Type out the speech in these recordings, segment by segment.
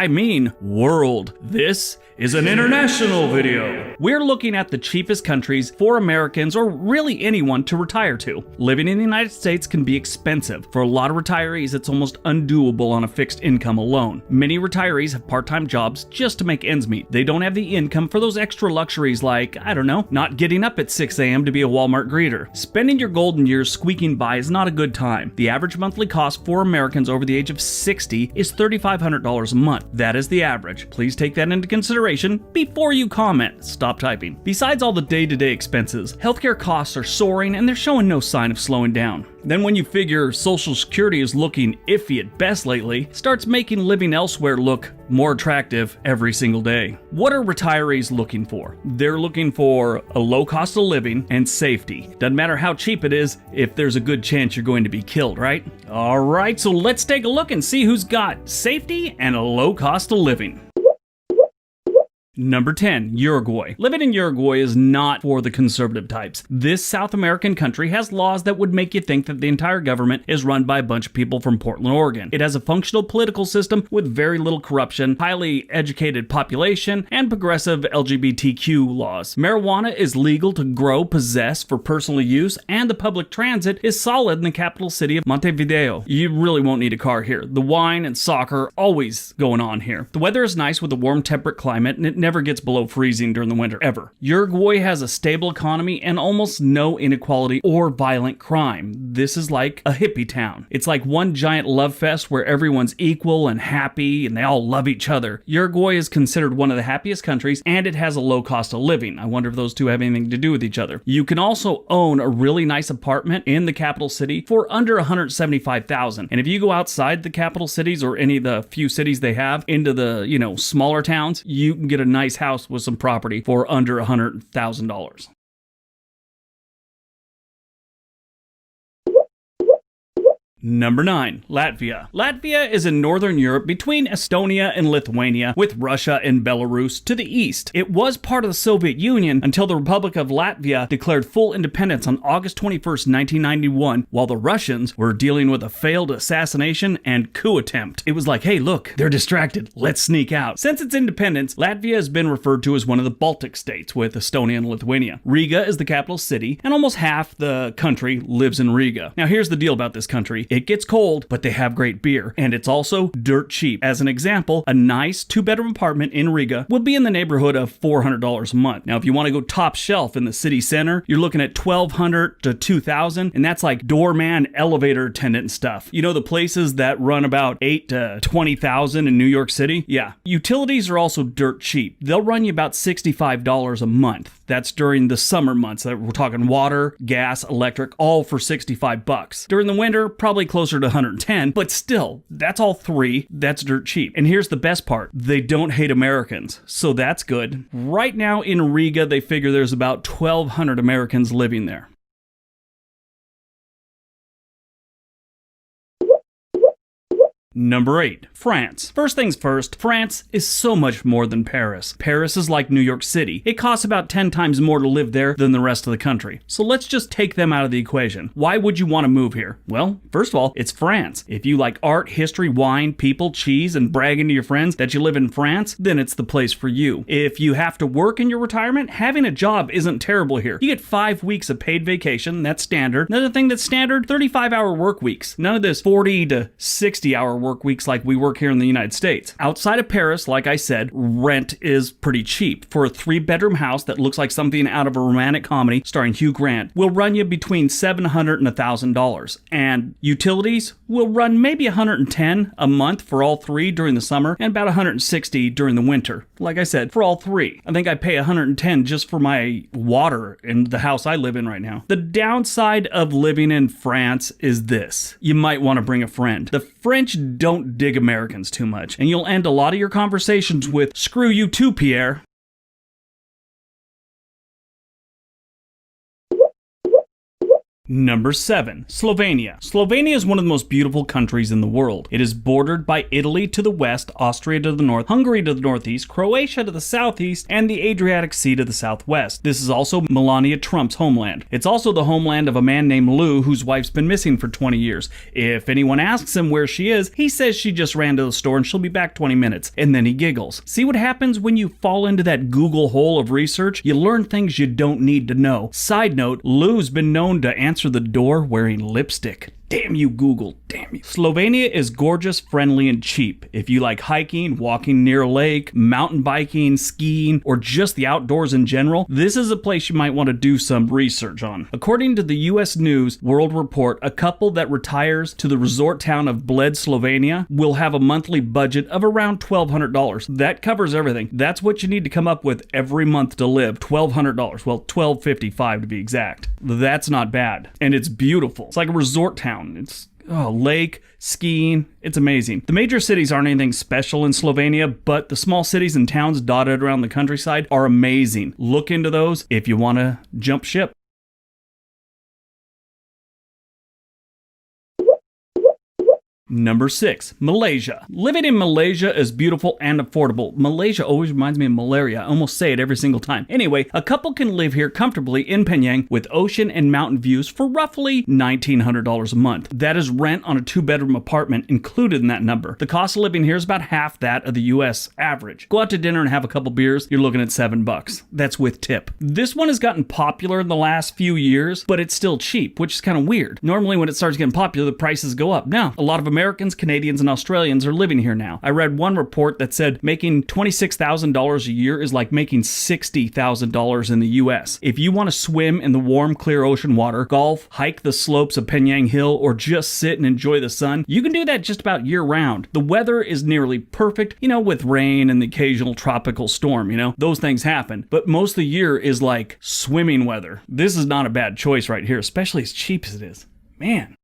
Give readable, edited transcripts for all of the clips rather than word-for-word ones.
I mean world. This is an international video. We're looking at the cheapest countries for Americans or really anyone to retire to. Living in the United States can be expensive. For a lot of retirees, it's almost undoable on a fixed income alone. Many retirees have part-time jobs just to make ends meet. They don't have the income for those extra luxuries like, I don't know, not getting up at 6 a.m. to be a Walmart greeter. Spending your golden years squeaking by is not a good time. The average monthly cost for Americans over the age of 60 is $3,500 a month. That is the average. Please take that into consideration before you comment. Stop typing. Besides all the day-to-day expenses, healthcare costs are soaring and they're showing no sign of slowing down. Then when you figure Social Security is looking iffy at best lately, starts making living elsewhere look more attractive every single day. What are retirees looking for? They're looking for a low cost of living and safety. Doesn't matter how cheap it is if there's a good chance you're going to be killed, right? Alright, so let's take a look and see who's got safety and a low cost of living. Number 10, Uruguay. Living in Uruguay is not for the conservative types. This South American country has laws that would make you think that the entire government is run by a bunch of people from Portland, Oregon. It has a functional political system with very little corruption, highly educated population, and progressive LGBTQ laws. Marijuana is legal to grow, possess for personal use, and the public transit is solid in the capital city of Montevideo. You really won't need a car here. The wine and soccer always going on here. The weather is nice with a warm temperate climate, and it never gets below freezing during the winter, ever. Uruguay has a stable economy and almost no inequality or violent crime. This is like a hippie town. It's like one giant love fest where everyone's equal and happy and they all love each other. Uruguay is considered one of the happiest countries and it has a low cost of living. I wonder if those two have anything to do with each other. You can also own a really nice apartment in the capital city for under $175,000. And if you go outside the capital cities or any of the few cities they have into the, smaller towns, you can get a nice house with some property for under $100,000. Number 9, Latvia. Latvia is in northern Europe between Estonia and Lithuania, with Russia and Belarus to the east. It was part of the Soviet Union until the Republic of Latvia declared full independence on August 21st, 1991, while the Russians were dealing with a failed assassination and coup attempt. It was like, hey, look, they're distracted. Let's sneak out. Since its independence, Latvia has been referred to as one of the Baltic states, with Estonia and Lithuania. Riga is the capital city, and almost half the country lives in Riga. Now, here's the deal about this country. It gets cold, but they have great beer, and it's also dirt cheap. As an example, a nice 2-bedroom apartment in Riga would be in the neighborhood of $400 a month. Now, if you want to go top shelf in the city center, you're looking at $1,200 to $2,000, and that's like doorman, elevator attendant stuff. You know, the places that run about $8,000 to $20,000 in New York City? Yeah. Utilities are also dirt cheap. They'll run you about $65 a month. That's during the summer months. We're talking water, gas, electric, all for $65. During the winter, probably closer to 110, but still, that's all three. That's dirt cheap. And here's the best part. They don't hate Americans, so that's good. Right now in Riga, they figure there's about 1,200 Americans living there. Number 8, France. First things first, France is so much more than Paris. Paris is like New York City. It costs about 10 times more to live there than the rest of the country. So let's just take them out of the equation. Why would you want to move here? Well, first of all, it's France. If you like art, history, wine, people, cheese, and bragging to your friends that you live in France, then it's the place for you. If you have to work in your retirement, having a job isn't terrible here. You get 5 weeks of paid vacation. That's standard. Another thing that's standard, 35-hour work weeks. None of this 40 to 60-hour work weeks like we work here in the United States. Outside of Paris, like I said, rent is pretty cheap. For a 3-bedroom house that looks like something out of a romantic comedy starring Hugh Grant will run you between $700 and $1,000. And utilities will run maybe $110 a month for all three during the summer and about $160 during the winter. Like I said, for all three. I think I pay $110 just for my water in the house I live in right now. The downside of living in France is this. You might want to bring a friend. The French don't dig Americans too much, and you'll end a lot of your conversations with, "Screw you too, Pierre." Number 7. Slovenia. Slovenia is one of the most beautiful countries in the world. It is bordered by Italy to the west, Austria to the north, Hungary to the northeast, Croatia to the southeast, and the Adriatic Sea to the southwest. This is also Melania Trump's homeland. It's also the homeland of a man named Lou, whose wife's been missing for 20 years. If anyone asks him where she is, he says she just ran to the store and she'll be back 20 minutes, and then he giggles. See what happens when you fall into that Google hole of research? You learn things you don't need to know. Side note, Lou's been known to answer the door wearing lipstick. Damn you, Google. Damn you. Slovenia is gorgeous, friendly, and cheap. If you like hiking, walking near a lake, mountain biking, skiing, or just the outdoors in general, this is a place you might want to do some research on. According to the U.S. News World Report, a couple that retires to the resort town of Bled, Slovenia, will have a monthly budget of around $1,200. That covers everything. That's what you need to come up with every month to live. $1,200. Well, $1,255 to be exact. That's not bad. And it's beautiful. It's like a resort town. It's lake, skiing, it's amazing. The major cities aren't anything special in Slovenia, but the small cities and towns dotted around the countryside are amazing. Look into those if you want to jump ship. Number 6. Malaysia. Living in Malaysia is beautiful and affordable. Malaysia always reminds me of malaria. I almost say it every single time. Anyway, a couple can live here comfortably in Penang with ocean and mountain views for roughly $1,900 a month. That is rent on a 2-bedroom apartment included in that number. The cost of living here is about half that of the US average. Go out to dinner and have a couple beers, you're looking at $7. That's with tip. This one has gotten popular in the last few years, but it's still cheap, which is kind of weird. Normally when it starts getting popular, the prices go up. Now, a lot of Americans, Canadians, and Australians are living here now. I read one report that said making $26,000 a year is like making $60,000 in the US. If you want to swim in the warm, clear ocean water, golf, hike the slopes of Penang Hill, or just sit and enjoy the sun, you can do that just about year round. The weather is nearly perfect, with rain and the occasional tropical storm, those things happen. But most of the year is like swimming weather. This is not a bad choice right here, especially as cheap as it is. Man.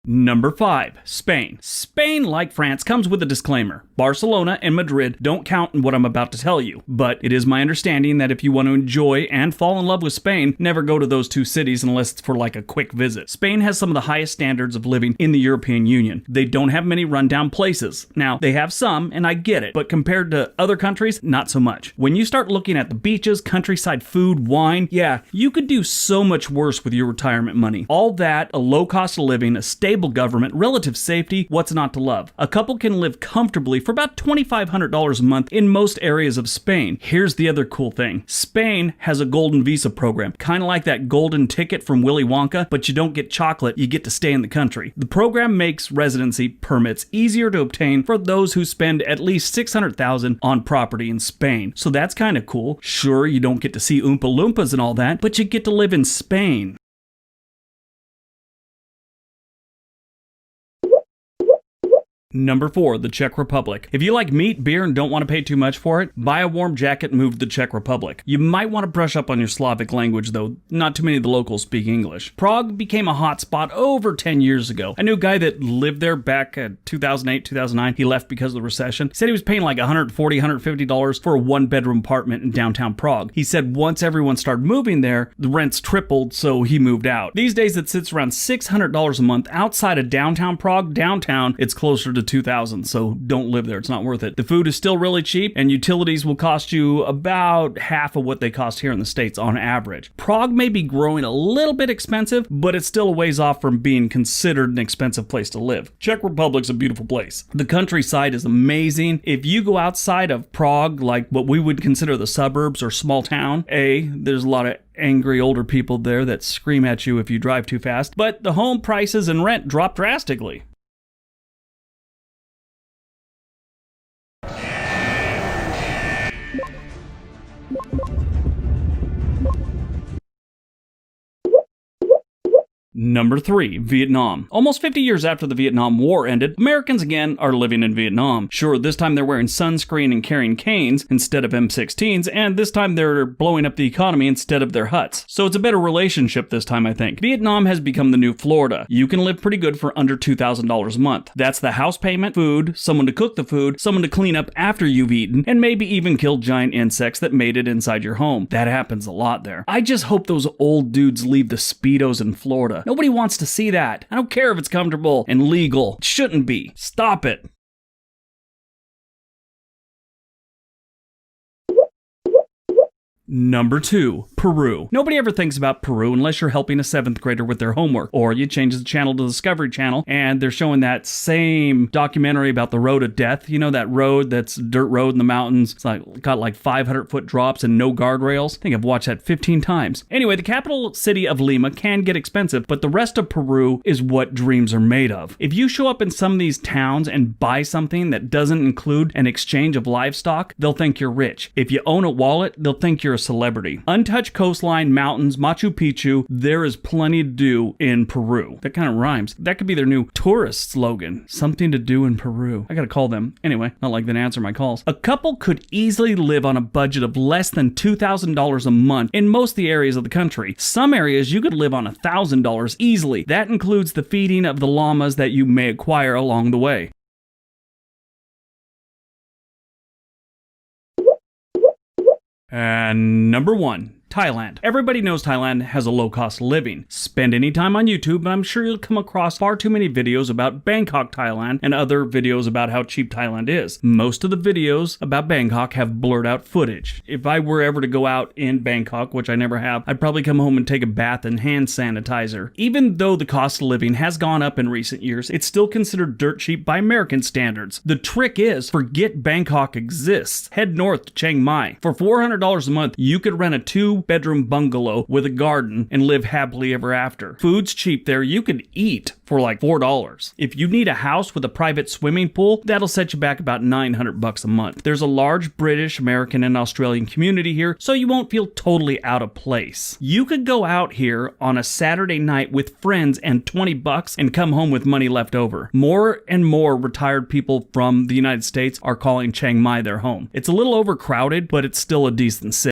Number 5. Spain. Spain, like France, comes with a disclaimer. Barcelona and Madrid don't count in what I'm about to tell you, but it is my understanding that if you want to enjoy and fall in love with Spain, never go to those two cities unless it's for like a quick visit. Spain has some of the highest standards of living in the European Union. They don't have many rundown places. Now, they have some, and I get it, but compared to other countries, not so much. When you start looking at the beaches, countryside food, wine, yeah, you could do so much worse with your retirement money. All that, a low cost of living, a stable government, relative safety, what's not to love? A couple can live comfortably for about $2,500 a month in most areas of Spain. Here's the other cool thing. Spain has a golden visa program, kind of like that golden ticket from Willy Wonka, but you don't get chocolate, you get to stay in the country. The program makes residency permits easier to obtain for those who spend at least $600,000 on property in Spain. So that's kind of cool. Sure, you don't get to see Oompa Loompas and all that, but you get to live in Spain. Number 4, the Czech Republic. If you like meat, beer, and don't want to pay too much for it, buy a warm jacket and move to the Czech Republic. You might want to brush up on your Slavic language, though. Not too many of the locals speak English. Prague became a hot spot over 10 years ago. I knew a guy that lived there back at 2008, 2009. He left because of the recession. He said he was paying like $140, $150 for a 1-bedroom apartment in downtown Prague. He said once everyone started moving there, the rents tripled, so he moved out. These days, it sits around $600 a month outside of downtown Prague. Downtown, it's closer to $2,000, so don't live there. It's not worth it. The food is still really cheap, and utilities will cost you about half of what they cost here in the States on average. Prague may be growing a little bit expensive, but it's still a ways off from being considered an expensive place to live. Czech Republic's a beautiful place. The countryside is amazing. If you go outside of Prague, like what we would consider the suburbs or small town, there's a lot of angry older people there that scream at you if you drive too fast, but the home prices and rent drop drastically. Number 3, Vietnam. Almost 50 years after the Vietnam War ended, Americans again are living in Vietnam. Sure, this time they're wearing sunscreen and carrying canes instead of M16s, and this time they're blowing up the economy instead of their huts. So it's a better relationship this time, I think. Vietnam has become the new Florida. You can live pretty good for under $2,000 a month. That's the house payment, food, someone to cook the food, someone to clean up after you've eaten, and maybe even kill giant insects that made it inside your home. That happens a lot there. I just hope those old dudes leave the Speedos in Florida. Nobody wants to see that. I don't care if it's comfortable and legal. It shouldn't be. Stop it. Number 2, Peru. Nobody ever thinks about Peru unless you're helping a 7th grader with their homework, or you change the channel to Discovery Channel and they're showing that same documentary about the road of death. You know, that road that's dirt road in the mountains. It's got like 500-foot drops and no guardrails. I think I've watched that 15 times. Anyway, the capital city of Lima can get expensive, but the rest of Peru is what dreams are made of. If you show up in some of these towns and buy something that doesn't include an exchange of livestock, they'll think you're rich. If you own a wallet, they'll think you're a celebrity. Untouched coastline, mountains, Machu Picchu, there is plenty to do in Peru. That kind of rhymes. That could be their new tourist slogan. Something to do in Peru. I gotta call them. Anyway, not like they answer my calls. A couple could easily live on a budget of less than $2,000 a month in most of the areas of the country. Some areas you could live on $1,000 easily. That includes the feeding of the llamas that you may acquire along the way. And number 1, Thailand. Everybody knows Thailand has a low-cost living. Spend any time on YouTube and I'm sure you'll come across far too many videos about Bangkok, Thailand, and other videos about how cheap Thailand is. Most of the videos about Bangkok have blurred out footage. If I were ever to go out in Bangkok, which I never have, I'd probably come home and take a bath in hand sanitizer. Even though the cost of living has gone up in recent years, it's still considered dirt cheap by American standards. The trick is, forget Bangkok exists. Head north to Chiang Mai. For $400 a month, you could rent a 2-bedroom bungalow with a garden and live happily ever after. Food's cheap there. You could eat for like $4. If you need a house with a private swimming pool, that'll set you back about $900 a month. There's a large British, American, and Australian community here, so you won't feel totally out of place. You could go out here on a Saturday night with friends and $20 and come home with money left over. More and more retired people from the United States are calling Chiang Mai their home. It's a little overcrowded, but it's still a decent city.